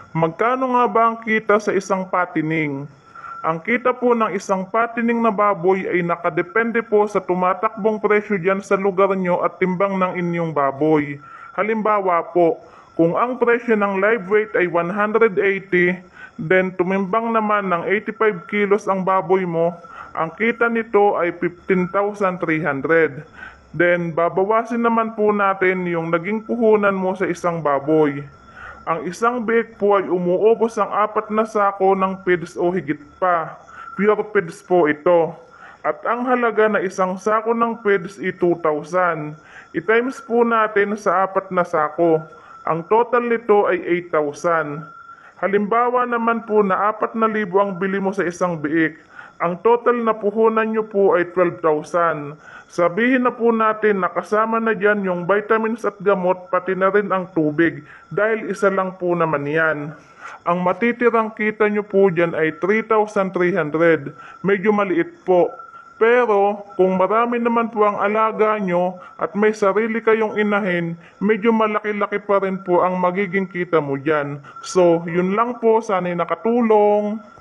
Magkano nga ba ang kita sa isang patining? Ang kita po ng isang patining na baboy ay nakadepende po sa tumatakbong presyo dyan sa lugar nyo at timbang ng inyong baboy. Halimbawa po, kung ang presyo ng live weight ay 180, then tumimbang naman ng 85 kilos ang baboy mo, ang kita nito ay 15,300. Then babawasin naman po natin yung naging puhunan mo sa isang baboy. Ang isang bake po ay umuubos ang 4 na sako ng feeds o higit pa. Pure feeds po ito. At ang halaga na isang sako ng feeds ay 2,000. I-times po natin sa 4 na sako. Ang total nito ay 8,000. Halimbawa naman po na 4,000 ang bili mo sa isang biik. Ang total na puhunan nyo po ay 12,000. Sabihin na po natin na kasama na dyan yung vitamins at gamot pati na rin ang tubig dahil isa lang po naman yan. Ang matitirang kita nyo po dyan ay 3,300. Medyo maliit po. Pero kung marami naman po ang alaga nyo at may sarili kayong inahin, medyo malaki-laki pa rin po ang magiging kita mo dyan. So, yun lang po. Sana'y nakatulong.